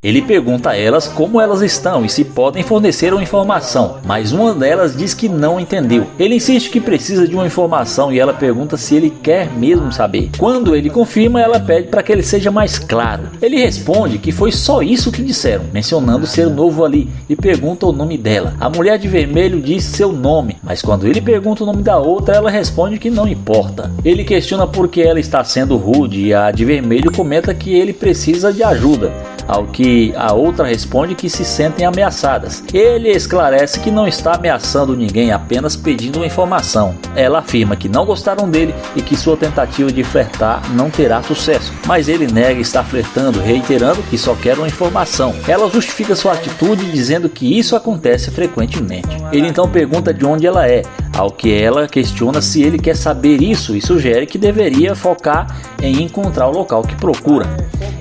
Ele pergunta a elas como elas estão e se podem fornecer uma informação, mas uma delas diz que não entendeu. Ele insiste que precisa de uma informação e ela pergunta se ele quer mesmo saber. Quando ele confirma, ela pede para que ele seja mais claro. Ele responde que foi só isso que disseram, mencionando ser novo ali, e pergunta o nome dela. A mulher de vermelho diz seu nome, mas quando ele pergunta o nome da outra, ela responde que não importa. Ele questiona por que ela está sendo rude e a de vermelho comenta que ele precisa de ajuda, ao que a outra responde que se sentem ameaçadas. Ele esclarece que não está ameaçando ninguém, apenas pedindo uma informação. Ela afirma que não gostaram dele e que sua tentativa de flertar não terá sucesso, mas ele nega estar flertando, reiterando que só quer uma informação. Ela justifica sua atitude dizendo que isso acontece frequentemente. Ele então pergunta de onde ela é, ao que ela questiona se ele quer saber isso e sugere que deveria focar em encontrar o local que procura.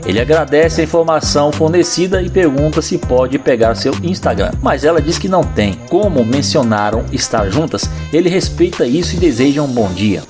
Ele agradece a informação fornecida e pergunta se pode pegar seu Instagram, mas ela diz que não tem. Como mencionaram estar juntas, ele respeita isso e deseja um bom dia.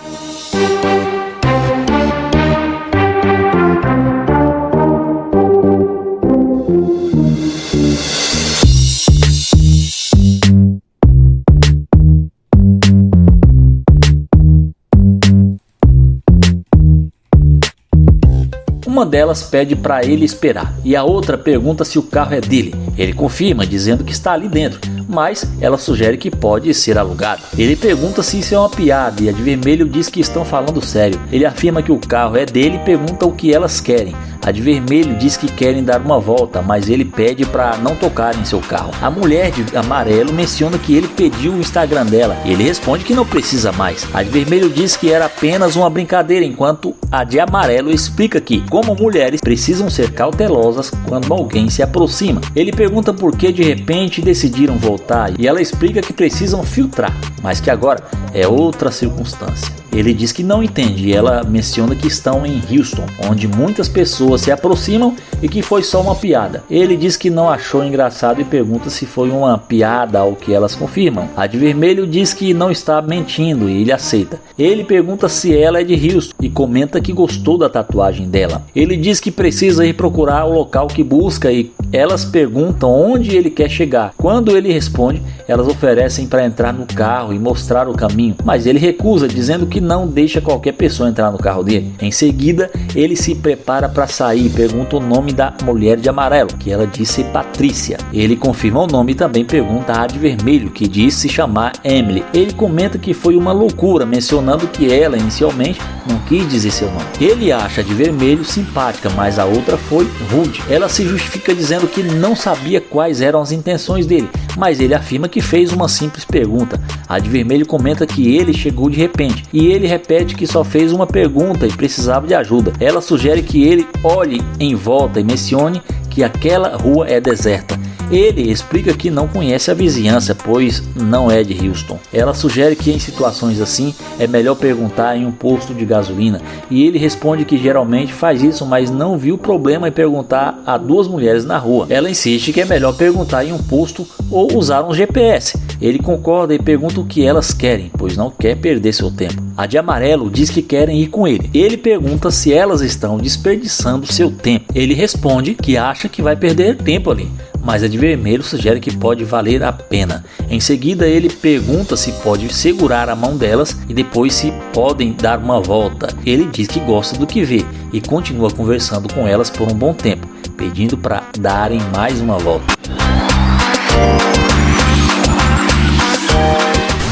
Uma delas pede para ele esperar e a outra pergunta se o carro é dele. Ele confirma, dizendo que está ali dentro, mas ela sugere que pode ser alugado. Ele pergunta se isso é uma piada e a de vermelho diz que estão falando sério. Ele afirma que o carro é dele e pergunta o que elas querem. A de vermelho diz que querem dar uma volta, mas ele pede para não tocar em seu carro. A mulher de amarelo menciona que ele pediu o Instagram dela e ele responde que não precisa mais. A de vermelho diz que era apenas uma brincadeira, enquanto a de amarelo explica que, como mulheres, precisam ser cautelosas quando alguém se aproxima. Ele pergunta por que de repente decidiram voltar e ela explica que precisam filtrar, mas que agora é outra circunstância. Ele diz que não entende e ela menciona que estão em Houston, onde muitas pessoas se aproximam e que foi só uma piada. Ele diz que não achou engraçado e pergunta se foi uma piada, ao que elas confirmam. A de vermelho diz que não está mentindo e ele aceita. Ele pergunta se ela é de Houston e comenta que gostou da tatuagem dela. Ele diz que precisa ir procurar o local que busca e elas perguntam onde ele quer chegar. Quando ele responde, elas oferecem para entrar no carro e mostrar o caminho, mas ele recusa, dizendo que não deixa qualquer pessoa entrar no carro dele. Em seguida, ele se prepara para sair e pergunta o nome da mulher de amarelo, que ela disse Patrícia. Ele confirma o nome e também pergunta a de vermelho, que diz se chamar Emily. Ele comenta que foi uma loucura, mencionando que ela inicialmente não quis dizer seu nome. Ele acha a de vermelho simpática, mas a outra foi rude. Ela se justifica dizendo que não sabia quais eram as intenções dele, mas ele afirma que fez uma simples pergunta. A de vermelho comenta que ele chegou de repente e ele repete que só fez uma pergunta e precisava de ajuda. Ela sugere que ele olhe em volta e mencione que aquela rua é deserta. Ele explica que não conhece a vizinhança, pois não é de Houston. Ela sugere que em situações assim é melhor perguntar em um posto de gasolina e ele responde que geralmente faz isso, mas não viu problema em perguntar a duas mulheres na rua. Ela insiste que é melhor perguntar em um posto ou usar um GPS. Ele concorda e pergunta o que elas querem, pois não quer perder seu tempo. A de amarelo diz que querem ir com ele. Ele pergunta se elas estão desperdiçando seu tempo. Ele responde que acha que vai perder tempo ali, mas a de vermelho sugere que pode valer a pena. Em seguida, ele pergunta se pode segurar a mão delas e depois se podem dar uma volta. Ele diz que gosta do que vê e continua conversando com elas por um bom tempo, pedindo para darem mais uma volta.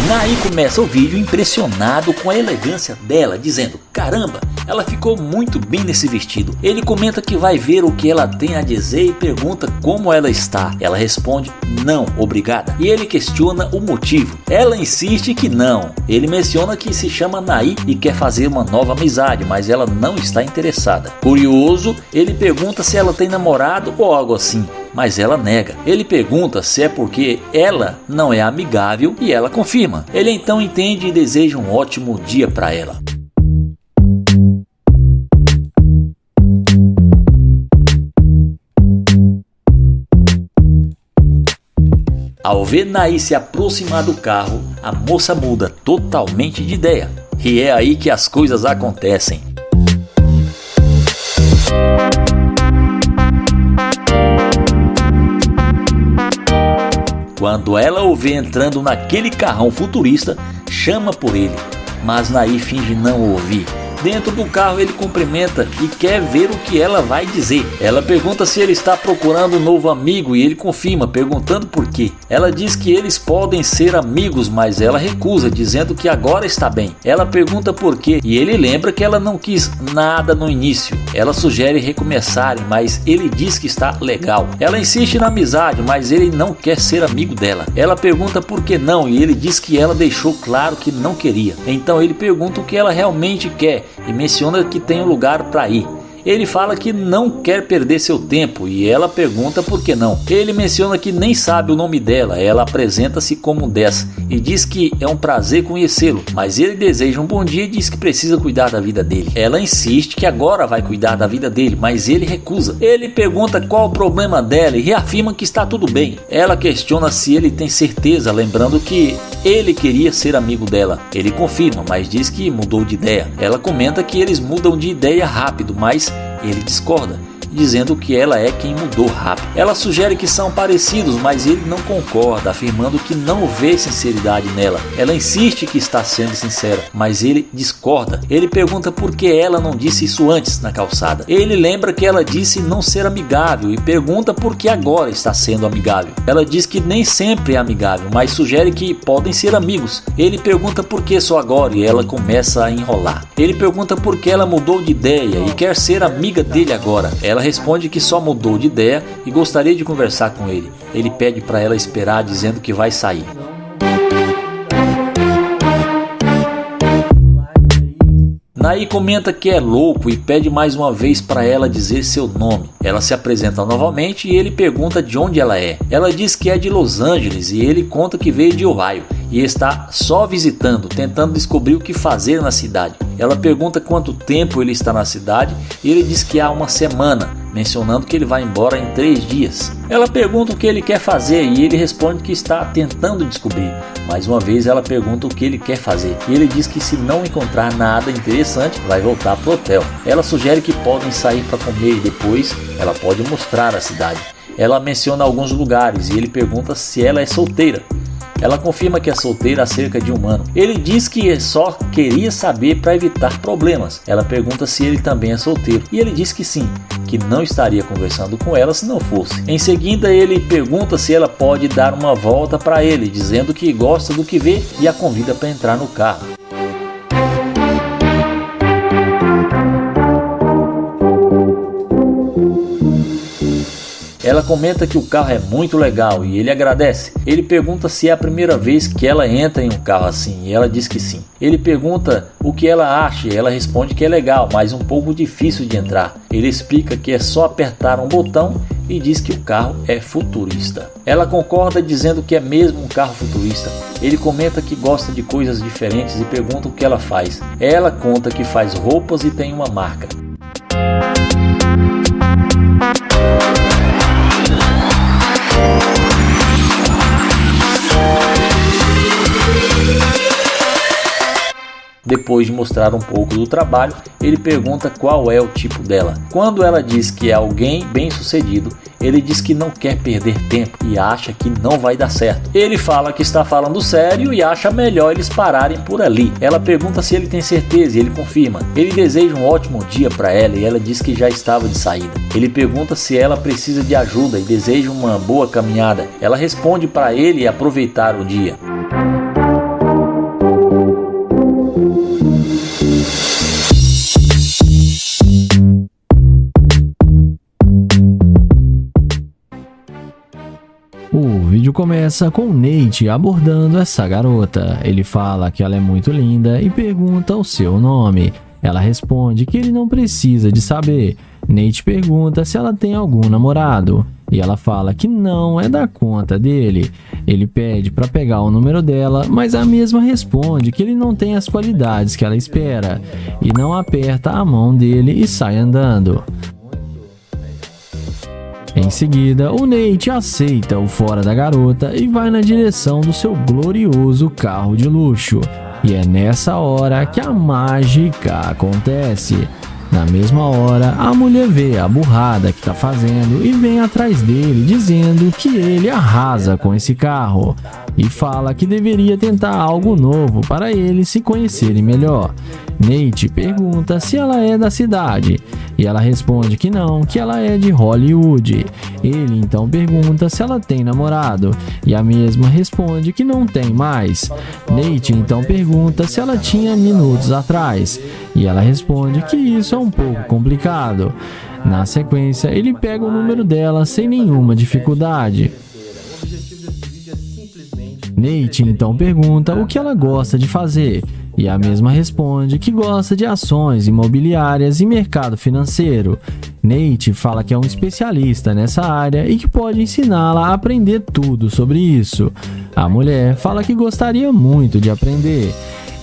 Naí começa o vídeo impressionado com a elegância dela, dizendo: caramba, ela ficou muito bem nesse vestido. Ele comenta que vai ver o que ela tem a dizer e pergunta como ela está. Ela responde: não, obrigada. E ele questiona o motivo. Ela insiste que não. Ele menciona que se chama Naí e quer fazer uma nova amizade, mas ela não está interessada. Curioso, ele pergunta se ela tem namorado ou algo assim, mas ela nega. Ele pergunta se é porque ela não é amigável e ela confirma. Ele então entende e deseja um ótimo dia para ela. Ao ver Naí se aproximar do carro, a moça muda totalmente de ideia. E é aí que as coisas acontecem. Quando ela o vê entrando naquele carrão futurista, chama por ele, mas Nair finge não ouvir. Dentro do carro ele cumprimenta e quer ver o que ela vai dizer. Ela pergunta se ele está procurando um novo amigo e ele confirma, perguntando por quê. Ela diz que eles podem ser amigos, mas ela recusa, dizendo que agora está bem. Ela pergunta por quê e ele lembra que ela não quis nada no início. Ela sugere recomeçarem, mas ele diz que está legal. Ela insiste na amizade, mas ele não quer ser amigo dela. Ela pergunta por que não e ele diz que ela deixou claro que não queria. Então ele pergunta o que ela realmente quer e menciona que tem um lugar para ir. Ele fala que não quer perder seu tempo e ela pergunta por que não. Ele menciona que nem sabe o nome dela, ela apresenta-se como dessa e diz que é um prazer conhecê-lo, mas ele deseja um bom dia e diz que precisa cuidar da vida dele. Ela insiste que agora vai cuidar da vida dele, mas ele recusa. Ele pergunta qual o problema dela e reafirma que está tudo bem. Ela questiona se ele tem certeza, lembrando que ele queria ser amigo dela. Ele confirma, mas diz que mudou de ideia. Ela comenta que eles mudam de ideia rápido, mas ele discorda, dizendo que ela é quem mudou rápido. Ela sugere que são parecidos, mas ele não concorda, afirmando que não vê sinceridade nela. Ela insiste que está sendo sincera, mas ele discorda. Ele pergunta por que ela não disse isso antes na calçada. Ele lembra que ela disse não ser amigável e pergunta por que agora está sendo amigável. Ela diz que nem sempre é amigável, mas sugere que podem ser amigos. Ele pergunta por que só agora e ela começa a enrolar. Ele pergunta por que ela mudou de ideia e quer ser amiga dele agora. Ela responde que só mudou de ideia e gostaria de conversar com ele. Ele pede para ela esperar, dizendo que vai sair. Nair comenta que é louco e pede mais uma vez para ela dizer seu nome. Ela se apresenta novamente e ele pergunta de onde ela é. Ela diz que é de Los Angeles e ele conta que veio de Ohio e está só visitando, tentando descobrir o que fazer na cidade. Ela pergunta quanto tempo ele está na cidade e ele diz que há uma semana, mencionando que ele vai embora em 3 dias. Ela pergunta o que ele quer fazer e ele responde que está tentando descobrir. Mais uma vez ela pergunta o que ele quer fazer e ele diz que se não encontrar nada interessante vai voltar pro hotel. Ela sugere que podem sair para comer e depois ela pode mostrar a cidade. Ela menciona alguns lugares e ele pergunta se ela é solteira. Ela confirma que é solteira há cerca de 1 ano. Ele diz que só queria saber para evitar problemas. Ela pergunta se ele também é solteiro e ele diz que sim, que não estaria conversando com ela se não fosse. Em seguida ele pergunta se ela pode dar uma volta para ele, dizendo que gosta do que vê e a convida para entrar no carro. Ela comenta que o carro é muito legal e ele agradece. Ele pergunta se é a primeira vez que ela entra em um carro assim e ela diz que sim. Ele pergunta o que ela acha e ela responde que é legal, mas um pouco difícil de entrar. Ele explica que é só apertar um botão e diz que o carro é futurista. Ela concorda dizendo que é mesmo um carro futurista. Ele comenta que gosta de coisas diferentes e pergunta o que ela faz. Ela conta que faz roupas e tem uma marca. Depois de mostrar um pouco do trabalho, ele pergunta qual é o tipo dela. Quando ela diz que é alguém bem sucedido, ele diz que não quer perder tempo e acha que não vai dar certo. Ele fala que está falando sério e acha melhor eles pararem por ali. Ela pergunta se ele tem certeza e ele confirma. Ele deseja um ótimo dia para ela e ela diz que já estava de saída. Ele pergunta se ela precisa de ajuda e deseja uma boa caminhada. Ela responde para ele aproveitar o dia. O vídeo começa com Nate abordando essa garota. Ele fala que ela é muito linda e pergunta o seu nome. Ela responde que ele não precisa de saber. Nate pergunta se ela tem algum namorado e ela fala que não é da conta dele. Ele pede para pegar o número dela, mas a mesma responde que ele não tem as qualidades que ela espera e não aperta a mão dele e sai andando. Em seguida, o Nate aceita o fora da garota e vai na direção do seu glorioso carro de luxo. E é nessa hora que a mágica acontece. Na mesma hora, a mulher vê a burrada que tá fazendo e vem atrás dele dizendo que ele arrasa com esse carro e fala que deveria tentar algo novo para eles se conhecerem melhor. Nate pergunta se ela é da cidade e ela responde que não, que ela é de Hollywood. Ele então pergunta se ela tem namorado e a mesma responde que não tem mais. Nate então pergunta se ela tinha minutos atrás e ela responde que isso é um pouco complicado. Na sequência, ele pega o número dela sem nenhuma dificuldade. Nate então pergunta o que ela gosta de fazer e a mesma responde que gosta de ações imobiliárias e mercado financeiro. Nate fala que é um especialista nessa área e que pode ensiná-la a aprender tudo sobre isso. A mulher fala que gostaria muito de aprender.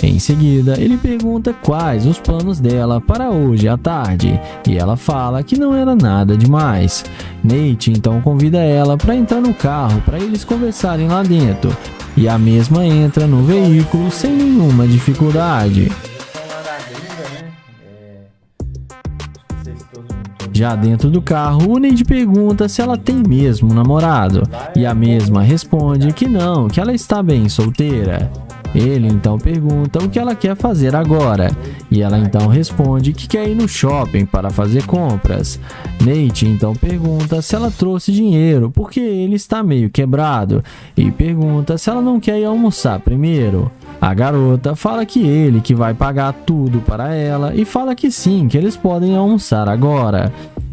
Em seguida, ele pergunta quais os planos dela para hoje à tarde e ela fala que não era nada demais. Nate então convida ela para entrar no carro para eles conversarem lá dentro e a mesma entra no veículo sem nenhuma dificuldade. Já dentro do carro, o Nate pergunta se ela tem mesmo namorado e a mesma responde que não, que ela está bem solteira. Ele então pergunta o que ela quer fazer agora e ela então responde que quer ir no shopping para fazer compras. Nate então pergunta se ela trouxe dinheiro porque ele está meio quebrado e pergunta se ela não quer ir almoçar primeiro. A garota fala que ele que vai pagar tudo para ela e fala que sim, que eles podem almoçar agora.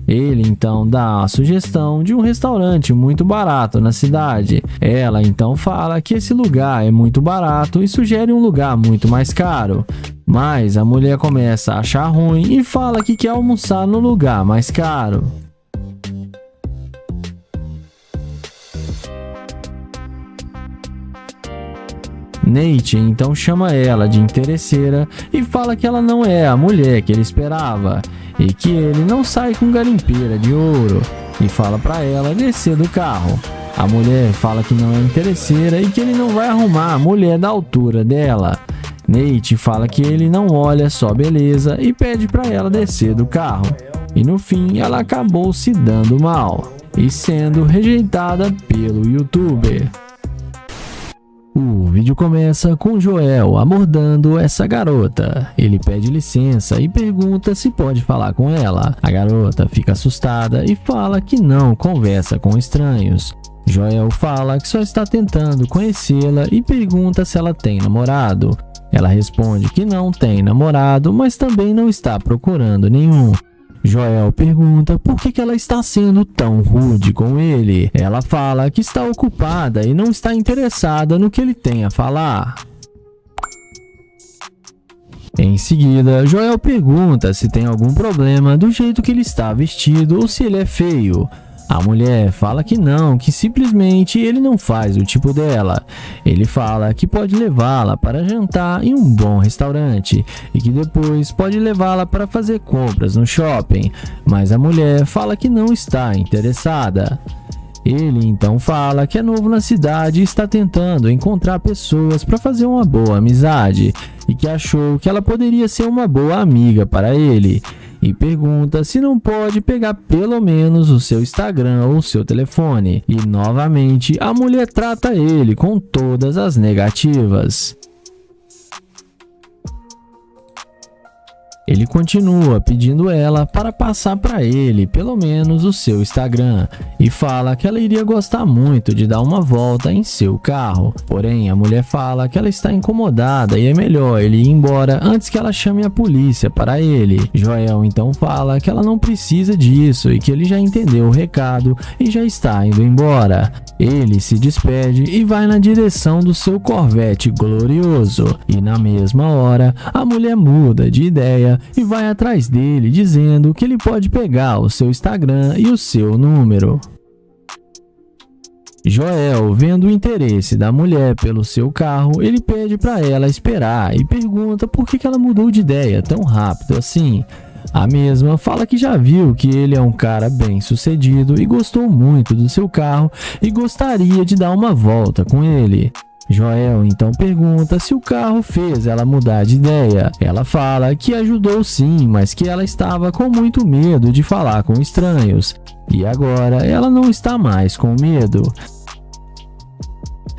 Ele então dá a sugestão de um restaurante muito barato na cidade. Ela então fala que esse lugar é muito barato e sugere um lugar muito mais caro. Mas a mulher começa a achar ruim e fala que quer almoçar no lugar mais caro. Nate então chama ela de interesseira e fala que ela não é a mulher que ele esperava e que ele não sai com garimpeira de ouro e fala para ela descer do carro. A mulher fala que não é interesseira e que ele não vai arrumar a mulher da altura dela. Nate fala que ele não olha só beleza e pede para ela descer do carro. E no fim ela acabou se dando mal e sendo rejeitada pelo youtuber. O vídeo começa com Joel abordando essa garota. Ele pede licença e pergunta se pode falar com ela. A garota fica assustada e fala que não conversa com estranhos. Joel fala que só está tentando conhecê-la e pergunta se ela tem namorado. Ela responde que não tem namorado, mas também não está procurando nenhum. Joel pergunta por que ela está sendo tão rude com ele. Ela fala que está ocupada e não está interessada no que ele tem a falar. Em seguida, Joel pergunta se tem algum problema do jeito que ele está vestido ou se ele é feio. A mulher fala que não, que simplesmente ele não faz o tipo dela. Ele fala que pode levá-la para jantar em um bom restaurante e que depois pode levá-la para fazer compras no shopping, mas a mulher fala que não está interessada. Ele então fala que é novo na cidade e está tentando encontrar pessoas para fazer uma boa amizade e que achou que ela poderia ser uma boa amiga para ele. E pergunta se não pode pegar pelo menos o seu Instagram ou o seu telefone. E novamente a mulher trata ele com todas as negativas. Ele continua pedindo ela para passar para ele pelo menos o seu Instagram e fala que ela iria gostar muito de dar uma volta em seu carro. Porém, a mulher fala que ela está incomodada e é melhor ele ir embora antes que ela chame a polícia para ele. Joel então fala que ela não precisa disso e que ele já entendeu o recado e já está indo embora. Ele se despede e vai na direção do seu Corvette glorioso. E na mesma hora, a mulher muda de ideia e vai atrás dele dizendo que ele pode pegar o seu Instagram e o seu número. Joel, vendo o interesse da mulher pelo seu carro, ele pede para ela esperar e pergunta por que ela mudou de ideia tão rápido assim. A mesma fala que já viu que ele é um cara bem sucedido e gostou muito do seu carro e gostaria de dar uma volta com ele. Joel então pergunta se o carro fez ela mudar de ideia. Ela fala que ajudou sim, mas que ela estava com muito medo de falar com estranhos. E agora ela não está mais com medo.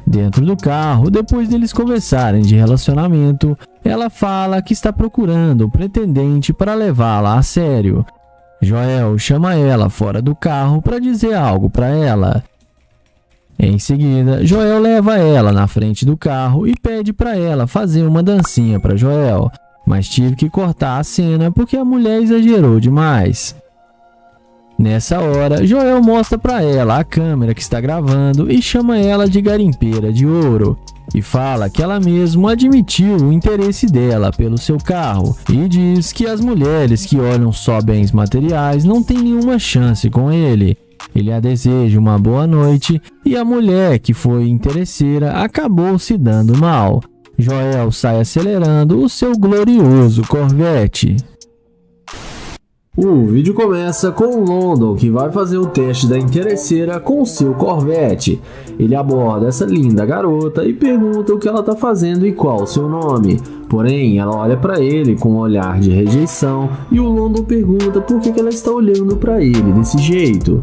Dentro do carro, depois deles conversarem de relacionamento, ela fala que está procurando um pretendente para levá-la a sério. Joel chama ela fora do carro para dizer algo para ela. Em seguida, Joel leva ela na frente do carro e pede para ela fazer uma dancinha para Joel, mas tive que cortar a cena porque a mulher exagerou demais. Nessa hora, Joel mostra para ela a câmera que está gravando e chama ela de garimpeira de ouro. E fala que ela mesmo admitiu o interesse dela pelo seu carro e diz que as mulheres que olham só bens materiais não têm nenhuma chance com ele. Ele a deseja uma boa noite e a mulher que foi interesseira acabou se dando mal. Joel sai acelerando o seu glorioso Corvette. O vídeo começa com o London, que vai fazer o teste da interesseira com seu Corvette. Ele aborda essa linda garota e pergunta o que ela está fazendo e qual o seu nome. Porém, ela olha para ele com um olhar de rejeição e o London pergunta por que ela está olhando para ele desse jeito.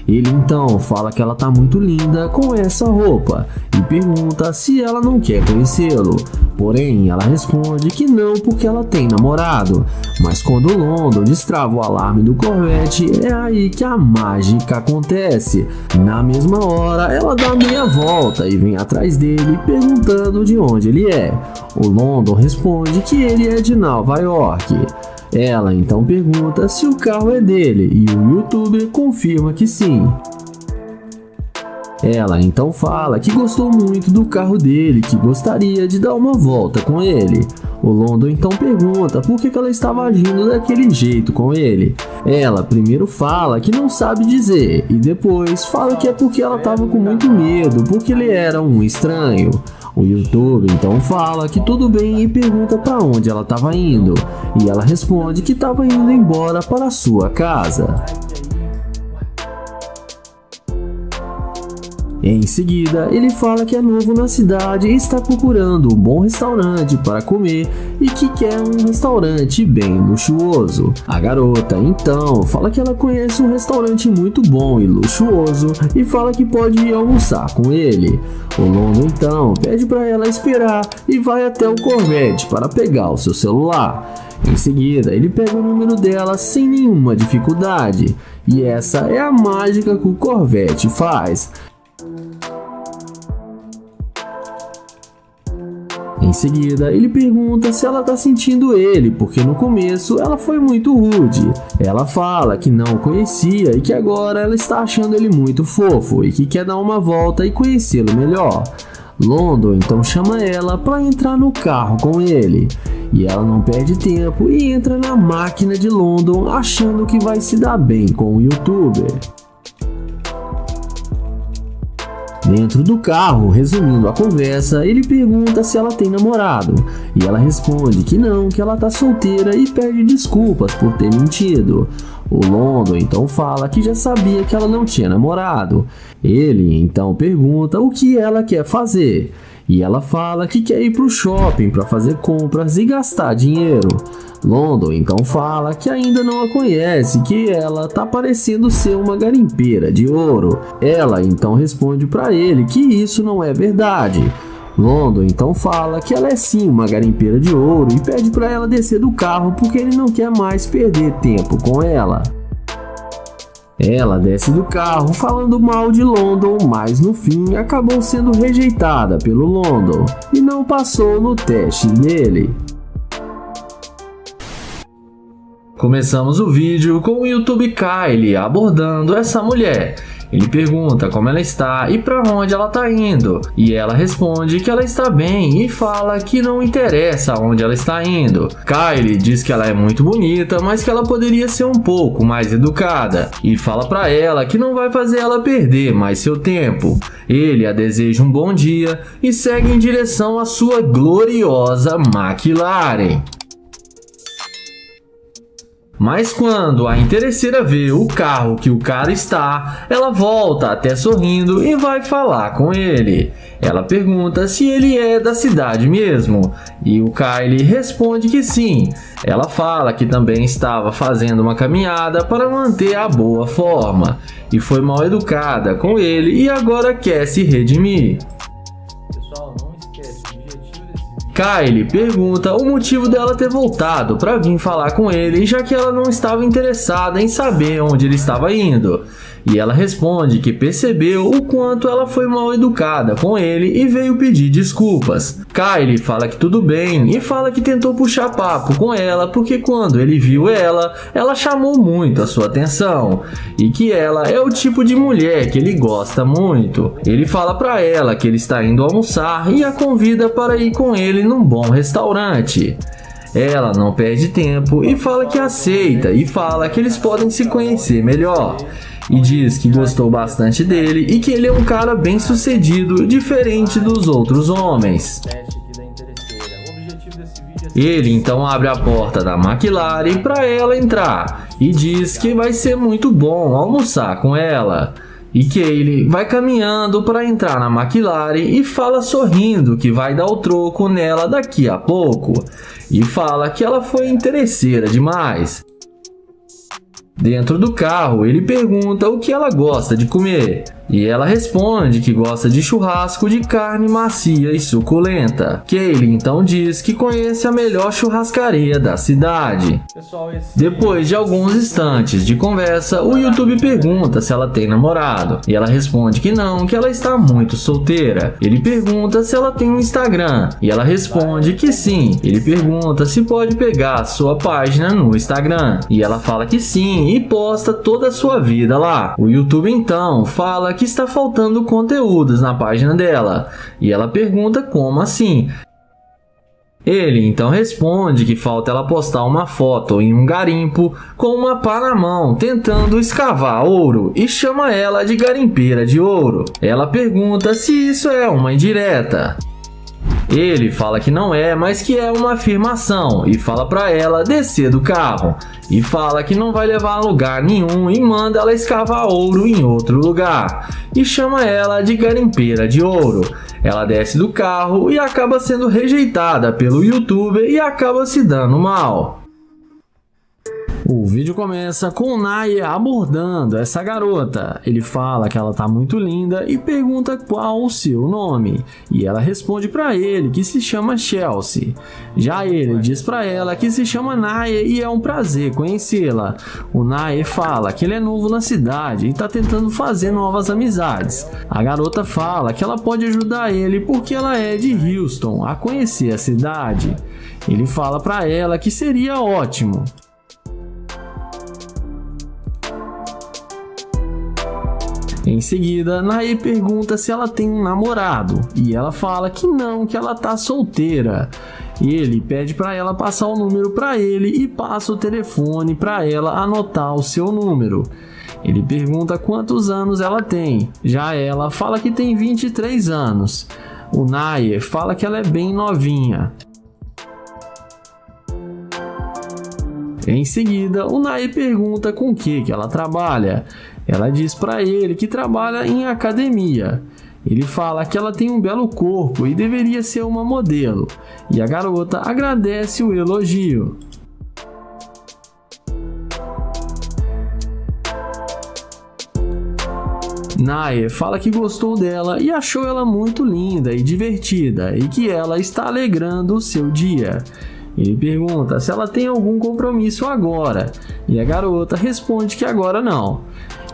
Ele então fala que ela tá muito linda com essa roupa e pergunta se ela não quer conhecê-lo. Porém, ela responde que não porque ela tem namorado. Mas quando o London destrava o alarme do Corvette, é aí que a mágica acontece. Na mesma hora, ela dá meia volta e vem atrás dele perguntando de onde ele é. O London responde que ele é de Nova York. Ela então pergunta se o carro é dele e o youtuber confirma que sim. Ela então fala que gostou muito do carro dele, que gostaria de dar uma volta com ele. O London então pergunta por que ela estava agindo daquele jeito com ele. Ela primeiro fala que não sabe dizer e depois fala que é porque ela estava com muito medo, porque ele era um estranho. O youtuber então fala que tudo bem e pergunta para onde ela estava indo. E ela responde que estava indo embora para a sua casa. Em seguida, ele fala que é novo na cidade e está procurando um bom restaurante para comer e que quer um restaurante bem luxuoso. A garota, então, fala que ela conhece um restaurante muito bom e luxuoso e fala que pode ir almoçar com ele. O London, então, pede para ela esperar e vai até o Corvette para pegar o seu celular. Em seguida, ele pega o número dela sem nenhuma dificuldade. E essa é a mágica que o Corvette faz. Em seguida, ele pergunta se ela está sentindo ele, porque no começo ela foi muito rude. Ela fala que não o conhecia e que agora ela está achando ele muito fofo e que quer dar uma volta e conhecê-lo melhor. London então chama ela para entrar no carro com ele. E ela não perde tempo e entra na máquina de London achando que vai se dar bem com o youtuber. Dentro do carro, resumindo a conversa, ele pergunta se ela tem namorado e ela responde que não, que ela tá solteira e pede desculpas por ter mentido. O London então fala que já sabia que ela não tinha namorado. Ele então pergunta o que ela quer fazer e ela fala que quer ir pro shopping para fazer compras e gastar dinheiro. London então fala que ainda não a conhece, que ela tá parecendo ser uma garimpeira de ouro. Ela então responde para ele que isso não é verdade. London então fala que ela é sim uma garimpeira de ouro e pede para ela descer do carro porque ele não quer mais perder tempo com ela. Ela desce do carro falando mal de London, mas no fim acabou sendo rejeitada pelo London e não passou no teste dele. Começamos o vídeo com o YouTube Kylie abordando essa mulher. Ele pergunta como ela está e para onde ela está indo, e ela responde que ela está bem e fala que não interessa onde ela está indo. Kylie diz que ela é muito bonita, mas que ela poderia ser um pouco mais educada, e fala para ela que não vai fazer ela perder mais seu tempo. Ele a deseja um bom dia e segue em direção à sua gloriosa McLaren. Mas quando a interesseira vê o carro que o cara está, ela volta até sorrindo e vai falar com ele. Ela pergunta se ele é da cidade mesmo, e o Kyle responde que sim. Ela fala que também estava fazendo uma caminhada para manter a boa forma, e foi mal educada com ele e agora quer se redimir. Kyle pergunta o motivo dela ter voltado para vir falar com ele, já que ela não estava interessada em saber onde ele estava indo. E ela responde que percebeu o quanto ela foi mal educada com ele e veio pedir desculpas. Kyle fala que tudo bem e fala que tentou puxar papo com ela porque quando ele viu ela chamou muito a sua atenção e que ela é o tipo de mulher que ele gosta muito. Ele fala para ela que ele está indo almoçar e a convida para ir com ele num bom restaurante. Ela não perde tempo e fala que aceita e fala que eles podem se conhecer melhor. E diz que gostou bastante dele e que ele é um cara bem sucedido, diferente dos outros homens. Ele então abre a porta da McLaren para ela entrar e diz que vai ser muito bom almoçar com ela. E Kyle vai caminhando para entrar na McLaren e fala sorrindo que vai dar o troco nela daqui a pouco. E fala que ela foi interesseira demais. Dentro do carro, ele pergunta o que ela gosta de comer. E ela responde que gosta de churrasco de carne macia e suculenta. Kyle então diz que conhece a melhor churrascaria da cidade. Depois de alguns instantes de conversa, o YouTube pergunta se ela tem namorado. E ela responde que não, que ela está muito solteira. Ele pergunta se ela tem um Instagram. E ela responde que sim. Ele pergunta se pode pegar sua página no Instagram. E ela fala que sim e posta toda a sua vida lá. O YouTube então fala que está faltando conteúdos na página dela, e ela pergunta como assim. Ele então responde que falta ela postar uma foto em um garimpo com uma pá na mão tentando escavar ouro e chama ela de garimpeira de ouro. Ela pergunta se isso é uma indireta. Ele fala que não é, mas que é uma afirmação e fala para ela descer do carro e fala que não vai levar a lugar nenhum e manda ela escavar ouro em outro lugar e chama ela de garimpeira de ouro. Ela desce do carro e acaba sendo rejeitada pelo YouTuber e acaba se dando mal. O vídeo começa com o Naya abordando essa garota. Ele fala que ela tá muito linda e pergunta qual o seu nome. E ela responde para ele que se chama Chelsea. Já ele diz para ela que se chama Naya e é um prazer conhecê-la. O Naya fala que ele é novo na cidade e tá tentando fazer novas amizades. A garota fala que ela pode ajudar ele porque ela é de Houston a conhecer a cidade. Ele fala para ela que seria ótimo. Em seguida, Naya pergunta se ela tem um namorado e ela fala que não, que ela tá solteira. Ele pede para ela passar o número para ele e passa o telefone para ela anotar o seu número. Ele pergunta quantos anos ela tem. Já ela fala que tem 23 anos. O Naya fala que ela é bem novinha. Em seguida, o Naya pergunta com o que ela trabalha. Ela diz para ele que trabalha em academia. Ele fala que ela tem um belo corpo e deveria ser uma modelo. E a garota agradece o elogio. Naya fala que gostou dela e achou ela muito linda e divertida e que ela está alegrando o seu dia. Ele pergunta se ela tem algum compromisso agora e a garota responde que agora não.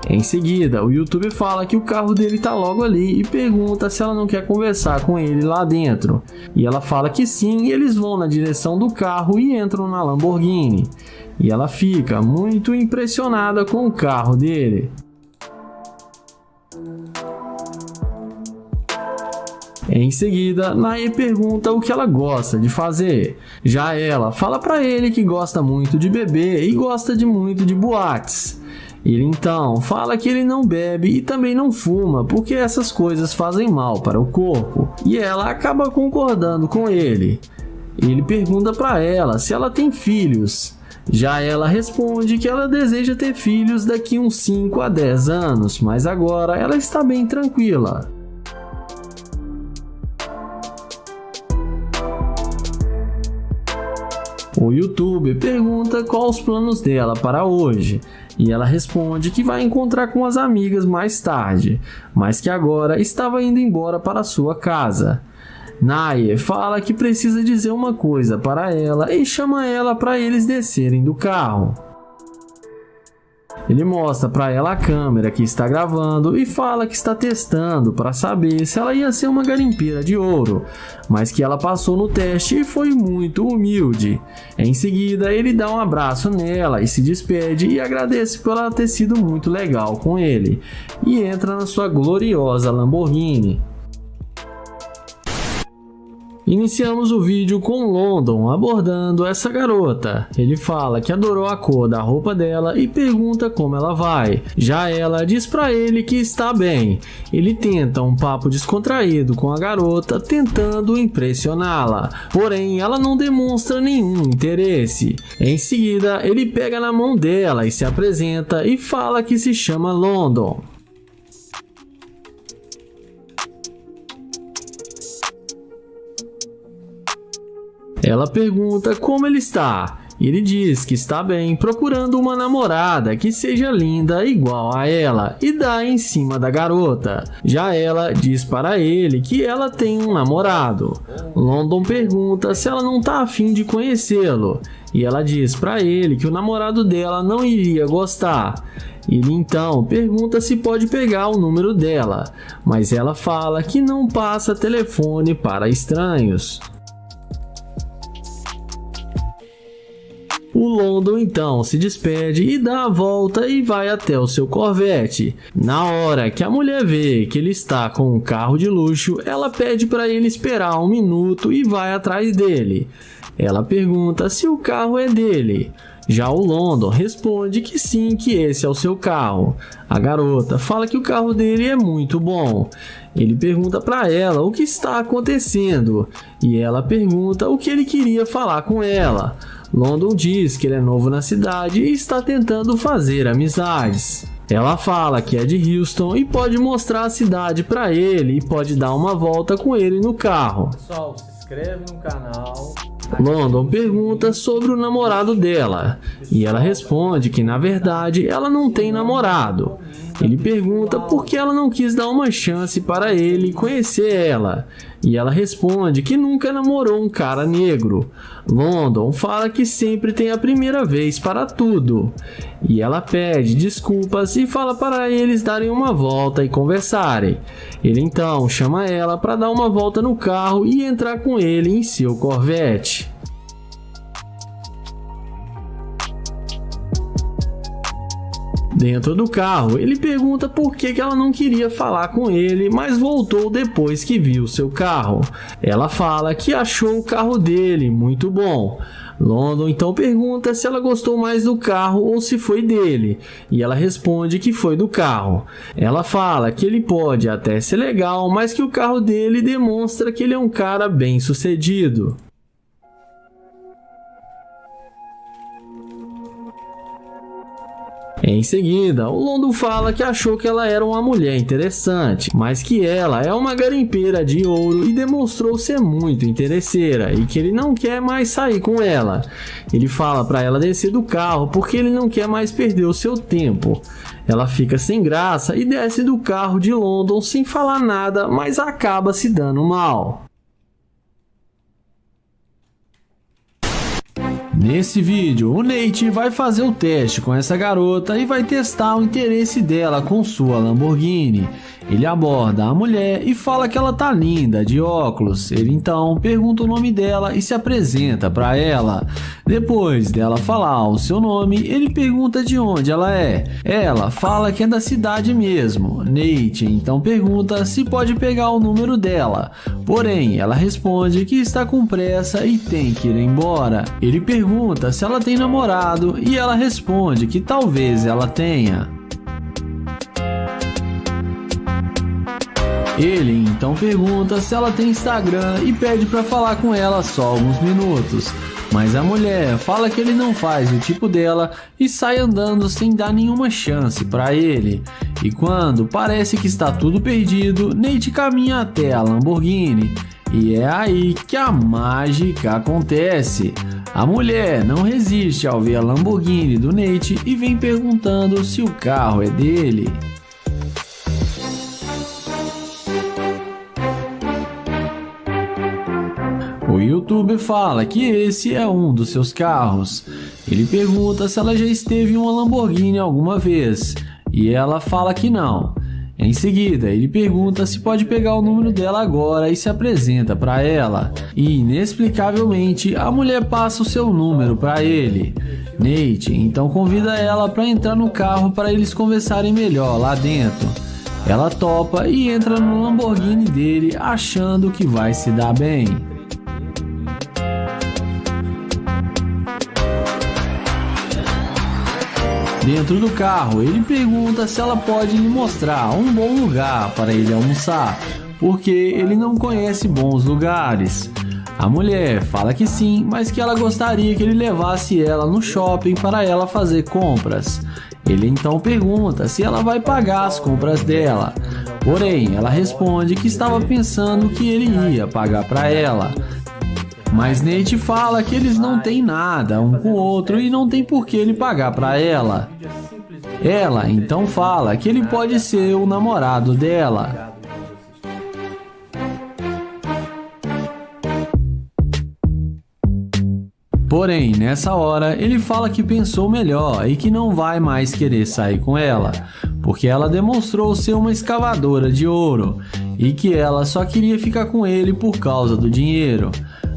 Em seguida, o YouTuber fala que o carro dele tá logo ali e pergunta se ela não quer conversar com ele lá dentro. E ela fala que sim e eles vão na direção do carro e entram na Lamborghini. E ela fica muito impressionada com o carro dele. Em seguida, Naya pergunta o que ela gosta de fazer. Já ela fala para ele que gosta muito de beber e gosta muito de boates. Ele então fala que ele não bebe e também não fuma porque essas coisas fazem mal para o corpo. E ela acaba concordando com ele. Ele pergunta para ela se ela tem filhos. Já ela responde que ela deseja ter filhos daqui uns 5 a 10 anos, mas agora ela está bem tranquila. O youtuber pergunta quais os planos dela para hoje, e ela responde que vai encontrar com as amigas mais tarde, mas que agora estava indo embora para sua casa. Nair fala que precisa dizer uma coisa para ela e chama ela para eles descerem do carro. Ele mostra para ela a câmera que está gravando e fala que está testando para saber se ela ia ser uma garimpeira de ouro, mas que ela passou no teste e foi muito humilde. Em seguida, ele dá um abraço nela e se despede e agradece por ela ter sido muito legal com ele, e entra na sua gloriosa Lamborghini. Iniciamos o vídeo com London abordando essa garota. Ele fala que adorou a cor da roupa dela e pergunta como ela vai. Já ela diz pra ele que está bem. Ele tenta um papo descontraído com a garota, tentando impressioná-la. Porém, ela não demonstra nenhum interesse. Em seguida, ele pega na mão dela e se apresenta e fala que se chama London. Ela pergunta como ele está. Ele diz que está bem, procurando uma namorada que seja linda igual a ela, e dá em cima da garota. Já ela diz para ele que ela tem um namorado. London pergunta se ela não está afim de conhecê-lo, e ela diz para ele que o namorado dela não iria gostar. Ele então pergunta se pode pegar o número dela, mas ela fala que não passa telefone para estranhos. O London então se despede e dá a volta e vai até o seu Corvette. Na hora que a mulher vê que ele está com um carro de luxo, ela pede para ele esperar 1 minuto e vai atrás dele. Ela pergunta se o carro é dele. Já o London responde que sim, que esse é o seu carro. A garota fala que o carro dele é muito bom. Ele pergunta para ela o que está acontecendo e ela pergunta o que ele queria falar com ela. London diz que ele é novo na cidade e está tentando fazer amizades. Ela fala que é de Houston e pode mostrar a cidade para ele e pode dar uma volta com ele no carro. Pessoal, se inscreve no canal. London pergunta sobre o namorado dela e ela responde que na verdade ela não tem namorado. Ele pergunta por que ela não quis dar uma chance para ele conhecer ela e ela responde que nunca namorou um cara negro. London fala que sempre tem a primeira vez para tudo e ela pede desculpas e fala para eles darem uma volta e conversarem. Ele então chama ela para dar uma volta no carro e entrar com ele em seu Corvette. Dentro do carro, ele pergunta por que ela não queria falar com ele, mas voltou depois que viu seu carro. Ela fala que achou o carro dele muito bom. London então pergunta se ela gostou mais do carro ou se foi dele, e ela responde que foi do carro. Ela fala que ele pode até ser legal, mas que o carro dele demonstra que ele é um cara bem sucedido. Em seguida, o London fala que achou que ela era uma mulher interessante, mas que ela é uma garimpeira de ouro e demonstrou ser muito interesseira e que ele não quer mais sair com ela. Ele fala para ela descer do carro porque ele não quer mais perder o seu tempo. Ela fica sem graça e desce do carro de London sem falar nada, mas acaba se dando mal. Nesse vídeo, o Nate vai fazer o teste com essa garota e vai testar o interesse dela com sua Lamborghini. Ele aborda a mulher e fala que ela tá linda, de óculos. Ele então pergunta o nome dela e se apresenta para ela. Depois dela falar o seu nome, ele pergunta de onde ela é. Ela fala que é da cidade mesmo. Nate então pergunta se pode pegar o número dela. Porém, ela responde que está com pressa e tem que ir embora. Ele pergunta se ela tem namorado e ela responde que talvez ela tenha. Ele então pergunta se ela tem Instagram e pede para falar com ela só alguns minutos. Mas a mulher fala que ele não faz o tipo dela e sai andando sem dar nenhuma chance para ele. E quando parece que está tudo perdido, Nate caminha até a Lamborghini. E é aí que a mágica acontece. A mulher não resiste ao ver a Lamborghini do Nate e vem perguntando se o carro é dele. O youtuber fala que esse é um dos seus carros. Ele pergunta se ela já esteve em uma Lamborghini alguma vez, e ela fala que não. Em seguida, ele pergunta se pode pegar o número dela agora e se apresenta para ela. E, inexplicavelmente, a mulher passa o seu número para ele. Nate então convida ela para entrar no carro para eles conversarem melhor lá dentro. Ela topa e entra no Lamborghini dele, achando que vai se dar bem. Dentro do carro, ele pergunta se ela pode lhe mostrar um bom lugar para ele almoçar, porque ele não conhece bons lugares. A mulher fala que sim, mas que ela gostaria que ele levasse ela no shopping para ela fazer compras. Ele então pergunta se ela vai pagar as compras dela. Porém, ela responde que estava pensando que ele ia pagar para ela. Mas Nate fala que eles não têm nada um com o outro e não tem por que ele pagar para ela. Ela então fala que ele pode ser o namorado dela. Porém, nessa hora, ele fala que pensou melhor e que não vai mais querer sair com ela, porque ela demonstrou ser uma escavadora de ouro e que ela só queria ficar com ele por causa do dinheiro.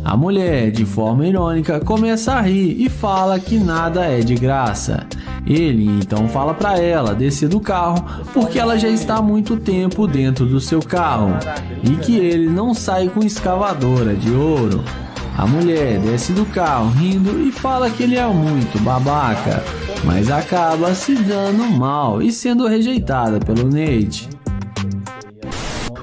A mulher, de forma irônica, começa a rir e fala que nada é de graça. Ele então fala para ela descer do carro porque ela já está há muito tempo dentro do seu carro e que ele não sai com escavadora de ouro. A mulher desce do carro rindo e fala que ele é muito babaca, mas acaba se dando mal e sendo rejeitada pelo Nate.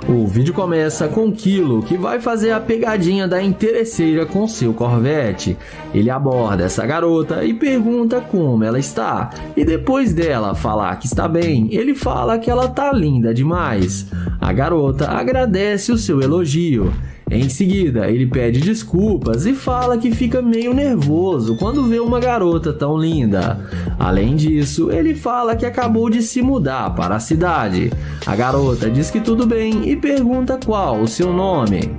O vídeo começa com Kilo, que vai fazer a pegadinha da interesseira com seu Corvette. Ele aborda essa garota e pergunta como ela está. E depois dela falar que está bem, ele fala que ela tá linda demais. A garota agradece o seu elogio. Em seguida, ele pede desculpas e fala que fica meio nervoso quando vê uma garota tão linda. Além disso, ele fala que acabou de se mudar para a cidade. A garota diz que tudo bem e pergunta qual o seu nome.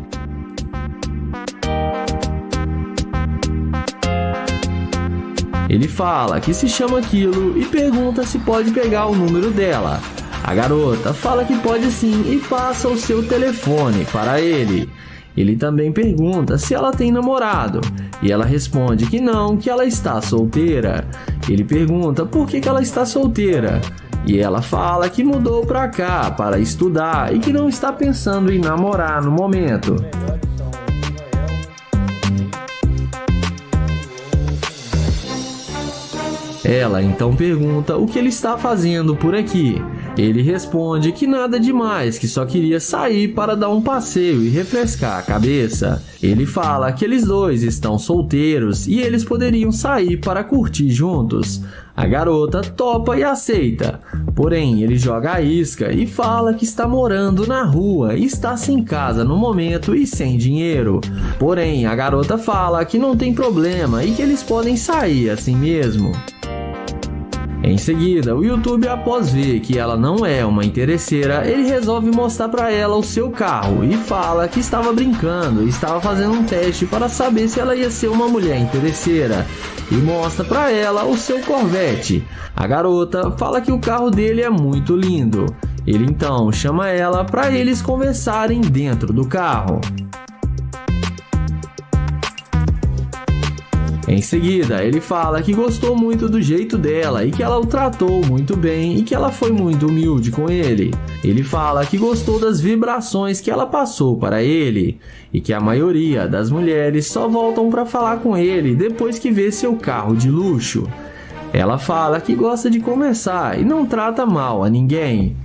Ele fala que se chama Kilo e pergunta se pode pegar o número dela. A garota fala que pode sim e passa o seu telefone para ele. Ele também pergunta se ela tem namorado, e ela responde que não, que ela está solteira. Ele pergunta por que ela está solteira, e ela fala que mudou para cá para estudar e que não está pensando em namorar no momento. Ela então pergunta o que ele está fazendo por aqui. Ele responde que nada demais, que só queria sair para dar um passeio e refrescar a cabeça. Ele fala que eles dois estão solteiros e eles poderiam sair para curtir juntos. A garota topa e aceita, porém ele joga a isca e fala que está morando na rua e está sem casa no momento e sem dinheiro. Porém a garota fala que não tem problema e que eles podem sair assim mesmo. Em seguida, o YouTube, após ver que ela não é uma interesseira, ele resolve mostrar para ela o seu carro e fala que estava brincando e estava fazendo um teste para saber se ela ia ser uma mulher interesseira, e mostra para ela o seu Corvette. A garota fala que o carro dele é muito lindo. Ele então chama ela para eles conversarem dentro do carro. Em seguida, ele fala que gostou muito do jeito dela e que ela o tratou muito bem e que ela foi muito humilde com ele. Ele fala que gostou das vibrações que ela passou para ele e que a maioria das mulheres só voltam para falar com ele depois que vê seu carro de luxo. Ela fala que gosta de conversar e não trata mal a ninguém.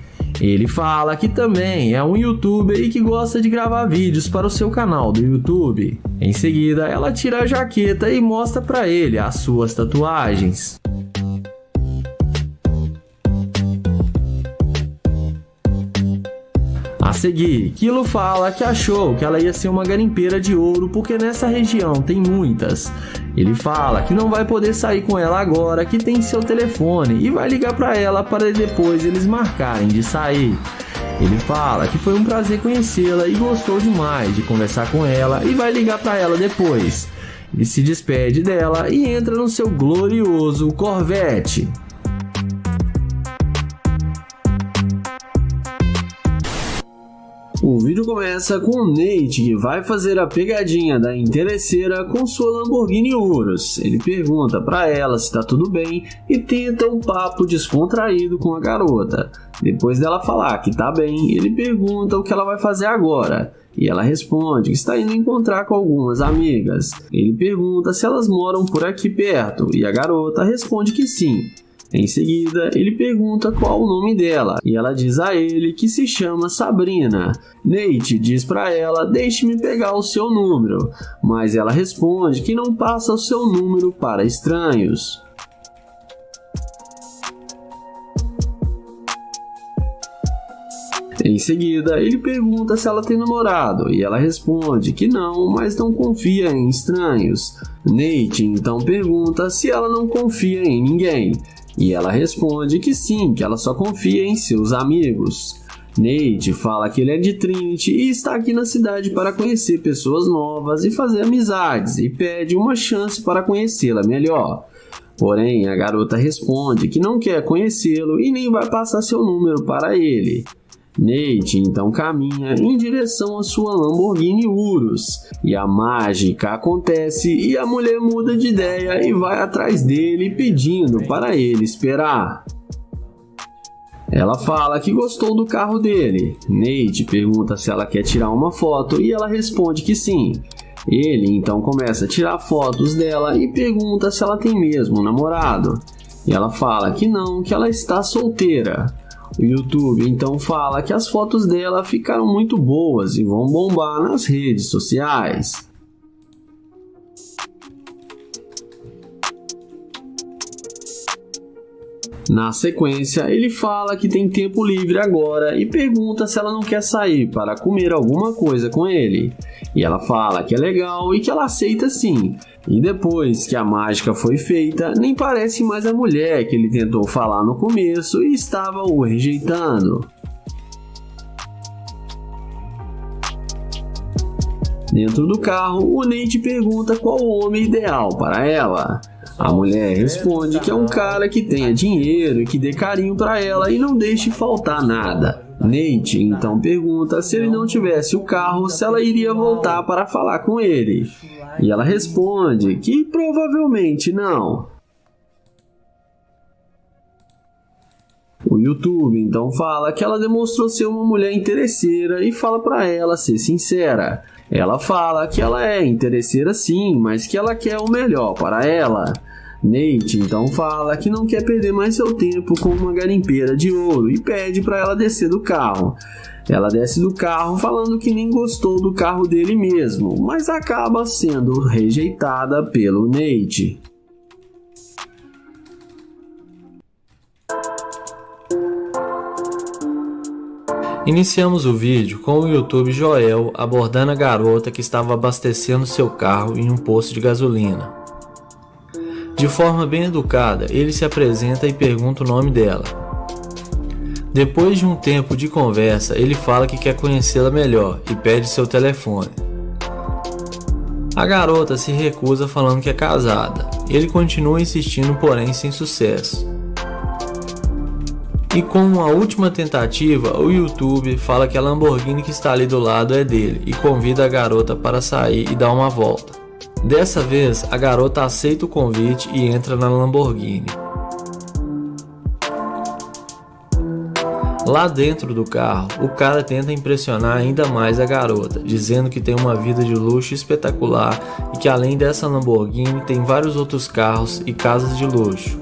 Ele fala que também é um youtuber e que gosta de gravar vídeos para o seu canal do YouTube. Em seguida, ela tira a jaqueta e mostra para ele as suas tatuagens. A seguir, Kilo fala que achou que ela ia ser uma garimpeira de ouro porque nessa região tem muitas. Ele fala que não vai poder sair com ela agora, que tem seu telefone, e vai ligar para ela para depois eles marcarem de sair. Ele fala que foi um prazer conhecê-la e gostou demais de conversar com ela e vai ligar para ela depois. Ele se despede dela e entra no seu glorioso Corvette. O vídeo começa com o Nate, que vai fazer a pegadinha da interesseira com sua Lamborghini Urus. Ele pergunta para ela se tá tudo bem e tenta um papo descontraído com a garota. Depois dela falar que tá bem, ele pergunta o que ela vai fazer agora. E ela responde que está indo encontrar com algumas amigas. Ele pergunta se elas moram por aqui perto e a garota responde que sim. Em seguida, ele pergunta qual o nome dela e ela diz a ele que se chama Sabrina. Nate diz para ela: deixe-me pegar o seu número, mas ela responde que não passa o seu número para estranhos. Em seguida, ele pergunta se ela tem namorado e ela responde que não, mas não confia em estranhos. Nate então pergunta se ela não confia em ninguém. E ela responde que sim, que ela só confia em seus amigos. Nate fala que ele é de Trinity e está aqui na cidade para conhecer pessoas novas e fazer amizades, e pede uma chance para conhecê-la melhor. Porém, a garota responde que não quer conhecê-lo e nem vai passar seu número para ele. Nate então caminha em direção à sua Lamborghini Urus, e a mágica acontece e a mulher muda de ideia e vai atrás dele pedindo para ele esperar. Ela fala que gostou do carro dele. Nate pergunta se ela quer tirar uma foto e ela responde que sim. Ele então começa a tirar fotos dela e pergunta se ela tem mesmo um namorado. E ela fala que não, que ela está solteira. O YouTube então fala que as fotos dela ficaram muito boas e vão bombar nas redes sociais. Na sequência, ele fala que tem tempo livre agora e pergunta se ela não quer sair para comer alguma coisa com ele. E ela fala que é legal e que ela aceita sim. E depois que a mágica foi feita, nem parece mais a mulher que ele tentou falar no começo e estava o rejeitando. Dentro do carro, o Nate pergunta qual o homem ideal para ela. A mulher responde que é um cara que tenha dinheiro e que dê carinho para ela e não deixe faltar nada. Nate então pergunta se ele não tivesse o carro, se ela iria voltar para falar com ele. E ela responde que provavelmente não. O YouTube então fala que ela demonstrou ser uma mulher interesseira e fala para ela ser sincera. Ela fala que ela é interesseira sim, mas que ela quer o melhor para ela. Nate então fala que não quer perder mais seu tempo com uma garimpeira de ouro e pede para ela descer do carro. Ela desce do carro falando que nem gostou do carro dele mesmo, mas acaba sendo rejeitada pelo Nate. Iniciamos o vídeo com o YouTube Joel abordando a garota que estava abastecendo seu carro em um posto de gasolina. De forma bem educada, ele se apresenta e pergunta o nome dela. Depois de um tempo de conversa, ele fala que quer conhecê-la melhor e pede seu telefone. A garota se recusa falando que é casada. Ele continua insistindo, porém sem sucesso. E com uma última tentativa, o YouTube fala que a Lamborghini que está ali do lado é dele e convida a garota para sair e dar uma volta. Dessa vez, a garota aceita o convite e entra na Lamborghini. Lá dentro do carro, o cara tenta impressionar ainda mais a garota, dizendo que tem uma vida de luxo espetacular e que além dessa Lamborghini tem vários outros carros e casas de luxo.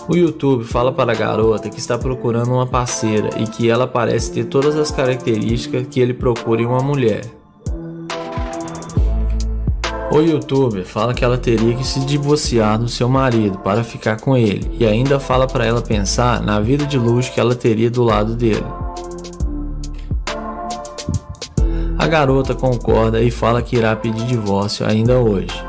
O YouTube fala para a garota que está procurando uma parceira e que ela parece ter todas as características que ele procura em uma mulher. O YouTube fala que ela teria que se divorciar do seu marido para ficar com ele e ainda fala para ela pensar na vida de luxo que ela teria do lado dele. A garota concorda e fala que irá pedir divórcio ainda hoje.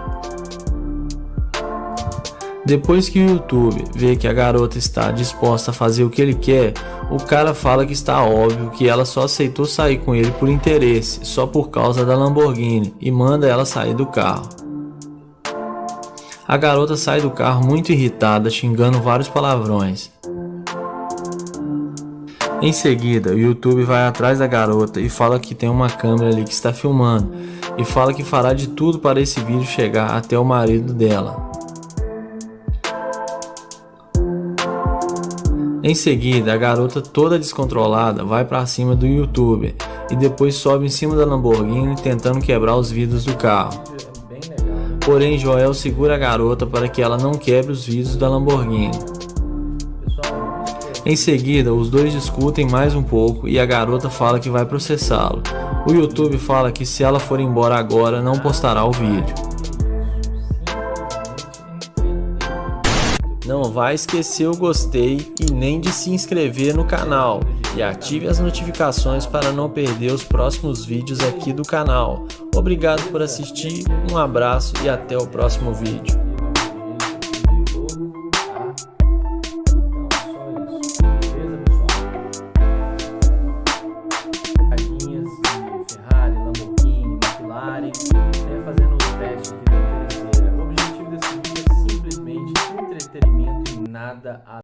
Depois que o YouTube vê que a garota está disposta a fazer o que ele quer, o cara fala que está óbvio que ela só aceitou sair com ele por interesse, só por causa da Lamborghini, e manda ela sair do carro. A garota sai do carro muito irritada, xingando vários palavrões. Em seguida, o YouTube vai atrás da garota e fala que tem uma câmera ali que está filmando, e fala que fará de tudo para esse vídeo chegar até o marido dela. Em seguida, a garota toda descontrolada vai para cima do YouTuber e depois sobe em cima da Lamborghini tentando quebrar os vidros do carro. Porém, Joel segura a garota para que ela não quebre os vidros da Lamborghini. Em seguida, os dois discutem mais um pouco e a garota fala que vai processá-lo. O YouTube fala que se ela for embora agora, não postará o vídeo. Não vai esquecer o gostei e nem de se inscrever no canal e ative as notificações para não perder os próximos vídeos aqui do canal. Obrigado por assistir, um abraço e até o próximo vídeo. Fazendo os testes aqui da terceira. O objetivo desse vídeo é simplesmente entretenimento e nada a